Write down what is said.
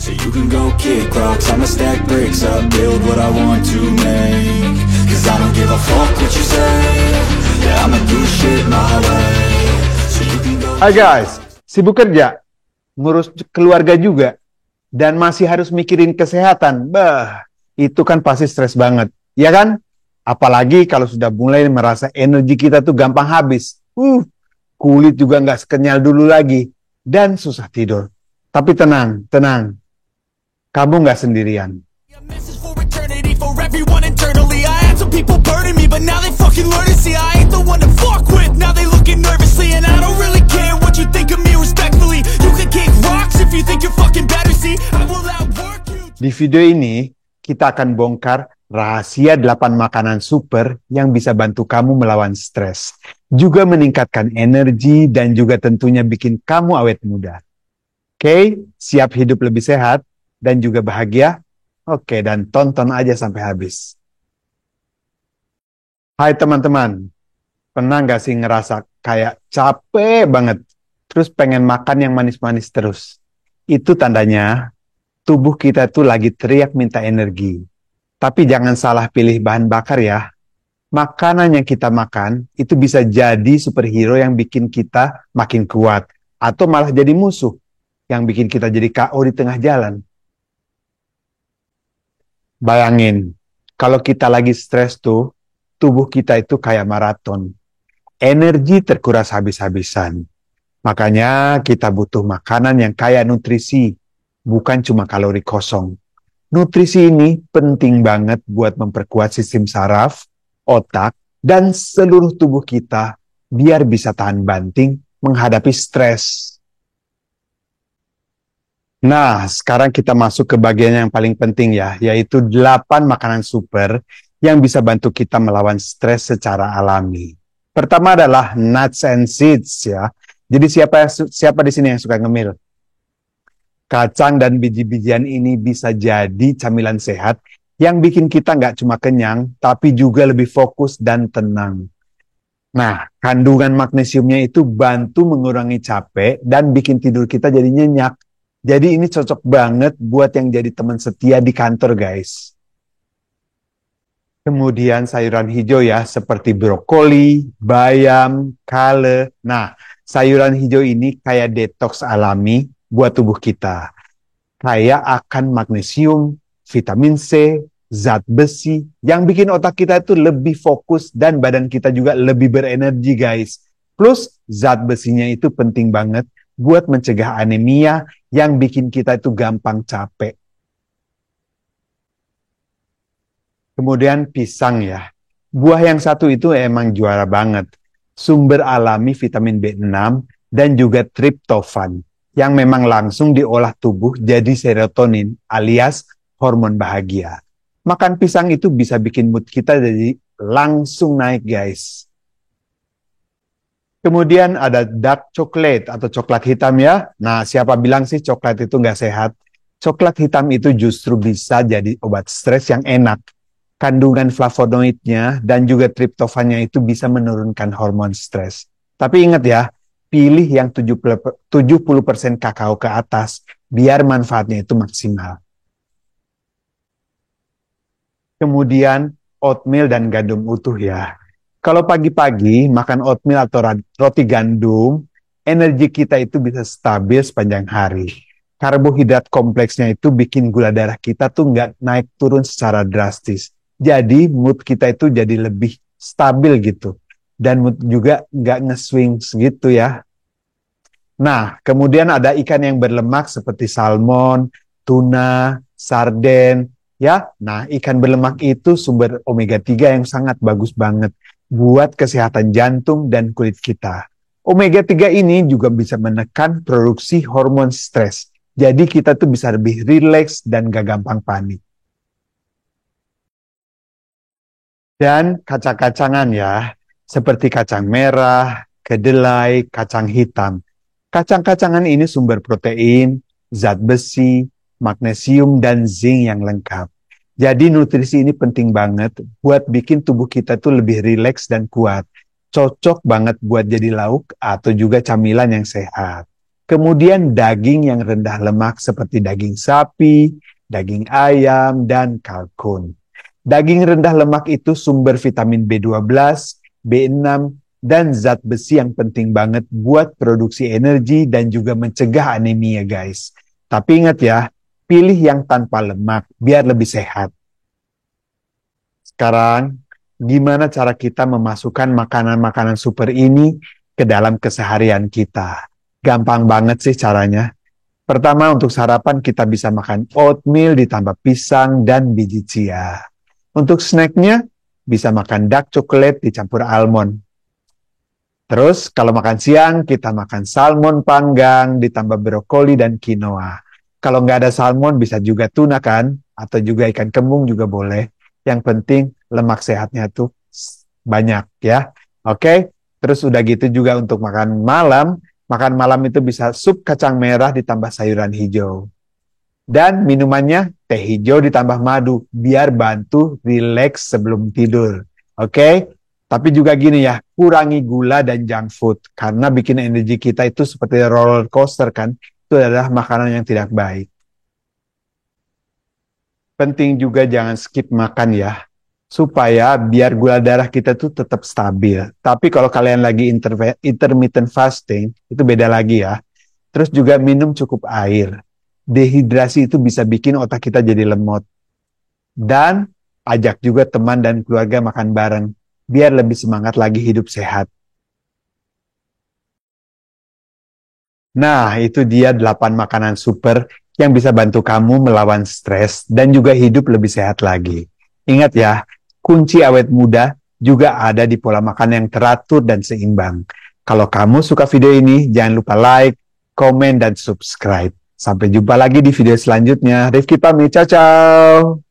So you can go kick rocks, I'ma stack bricks up, build what I want to make. Cause I don't give a fuck what you say, yeah, I'ma do shit my way. So you can go. Hai guys, sibuk kerja, ngurus keluarga juga, dan masih harus mikirin kesehatan. Itu kan pasti stres banget, ya kan? Apalagi kalau sudah mulai merasa energi kita tuh gampang habis. Kulit juga nggak sekenyal dulu lagi, dan susah tidur. Tapi tenang, kamu nggak sendirian. Di video ini, kita akan bongkar rahasia 8 makanan super yang bisa bantu kamu melawan stres. Juga meningkatkan energi dan juga tentunya bikin kamu awet muda. Oke, siap hidup lebih sehat dan juga bahagia? Oke, dan tonton aja sampai habis. Hai teman-teman, pernah nggak sih ngerasa kayak capek banget, terus pengen makan yang manis-manis terus? Itu tandanya tubuh kita tuh lagi teriak minta energi. Tapi jangan salah pilih bahan bakar ya. Makanan yang kita makan itu bisa jadi superhero yang bikin kita makin kuat, atau malah jadi musuh yang bikin kita jadi KO di tengah jalan. Bayangin, kalau kita lagi stres tuh, tubuh kita itu kayak maraton. Energi terkuras habis-habisan. Makanya kita butuh makanan yang kaya nutrisi, bukan cuma kalori kosong. Nutrisi ini penting banget buat memperkuat sistem saraf, otak, dan seluruh tubuh kita biar bisa tahan banting menghadapi stres. Nah, sekarang kita masuk ke bagian yang paling penting ya, yaitu 8 makanan super yang bisa bantu kita melawan stres secara alami. Pertama adalah nuts and seeds ya. Jadi siapa di sini yang suka ngemil? Kacang dan biji-bijian ini bisa jadi camilan sehat yang bikin kita nggak cuma kenyang, tapi juga lebih fokus dan tenang. Nah, kandungan magnesiumnya itu bantu mengurangi capek dan bikin tidur kita jadi nyenyak. Jadi ini cocok banget buat yang jadi teman setia di kantor, guys. Kemudian sayuran hijau ya, seperti brokoli, bayam, kale. Nah, sayuran hijau ini kayak detoks alami buat tubuh kita. Kaya akan magnesium, vitamin C, zat besi, yang bikin otak kita itu lebih fokus dan badan kita juga lebih berenergi, guys. Plus, zat besinya itu penting banget buat mencegah anemia yang bikin kita itu gampang capek. Kemudian pisang ya. Buah yang satu itu emang juara banget. Sumber alami vitamin B6 dan juga triptofan yang memang langsung diolah tubuh jadi serotonin alias hormon bahagia. Makan pisang itu bisa bikin mood kita jadi langsung naik, guys. Kemudian ada dark chocolate atau coklat hitam ya. Nah, siapa bilang sih coklat itu nggak sehat? Coklat hitam itu justru bisa jadi obat stres yang enak. Kandungan flavonoidnya dan juga triptofannya itu bisa menurunkan hormon stres. Tapi ingat ya, pilih yang 70% kakao ke atas, biar manfaatnya itu maksimal. Kemudian, oatmeal dan gandum utuh ya. Kalau pagi-pagi makan oatmeal atau roti gandum, energi kita itu bisa stabil sepanjang hari. Karbohidrat kompleksnya itu bikin gula darah kita tuh nggak naik turun secara drastis. Jadi, mood kita itu jadi lebih stabil gitu. Dan juga nggak nge-swing segitu ya. Nah, kemudian ada ikan yang berlemak seperti salmon, tuna, sarden, ya. Nah, ikan berlemak itu sumber omega 3 yang sangat bagus banget buat kesehatan jantung dan kulit kita. Omega 3 ini juga bisa menekan produksi hormon stres. Jadi kita tuh bisa lebih rileks dan gak gampang panik. Dan kacang-kacangan ya, seperti kacang merah, kedelai, kacang hitam. Kacang-kacangan ini sumber protein, zat besi, magnesium, dan zinc yang lengkap. Jadi nutrisi ini penting banget buat bikin tubuh kita tuh lebih rileks dan kuat. Cocok banget buat jadi lauk atau juga camilan yang sehat. Kemudian daging yang rendah lemak seperti daging sapi, daging ayam, dan kalkun. Daging rendah lemak itu sumber vitamin B12, B6, dan zat besi yang penting banget buat produksi energi dan juga mencegah anemia, guys. Tapi ingat ya, pilih yang tanpa lemak biar lebih sehat. Sekarang, gimana cara kita memasukkan makanan-makanan super ini ke dalam keseharian kita? Gampang banget sih caranya. Pertama, untuk sarapan kita bisa makan oatmeal ditambah pisang dan biji chia. Untuk snacknya, bisa makan dark chocolate dicampur almond. Terus, kalau makan siang, kita makan salmon panggang ditambah brokoli dan quinoa. Kalau nggak ada salmon, bisa juga tuna kan? Atau juga ikan kembung juga boleh. Yang penting, lemak sehatnya tuh banyak ya. Oke? Terus udah gitu juga untuk makan malam. Makan malam itu bisa sup kacang merah ditambah sayuran hijau. Dan minumannya teh hijau ditambah madu. Biar bantu rileks sebelum tidur. Oke? Tapi juga gini ya, kurangi gula dan junk food. Karena bikin energi kita itu seperti roller coaster kan. Itu adalah makanan yang tidak baik. Penting juga jangan skip makan ya. Supaya biar gula darah kita tuh tetap stabil. Tapi kalau kalian lagi intermittent fasting, itu beda lagi ya. Terus juga minum cukup air. Dehidrasi itu bisa bikin otak kita jadi lemot. Dan ajak juga teman dan keluarga makan bareng. Biar lebih semangat lagi hidup sehat. Nah, itu dia 8 makanan super yang bisa bantu kamu melawan stres dan juga hidup lebih sehat lagi. Ingat ya, kunci awet muda juga ada di pola makan yang teratur dan seimbang. Kalau kamu suka video ini, jangan lupa like, komen, dan subscribe. Sampai jumpa lagi di video selanjutnya. Rifki pamit, ciao ciao.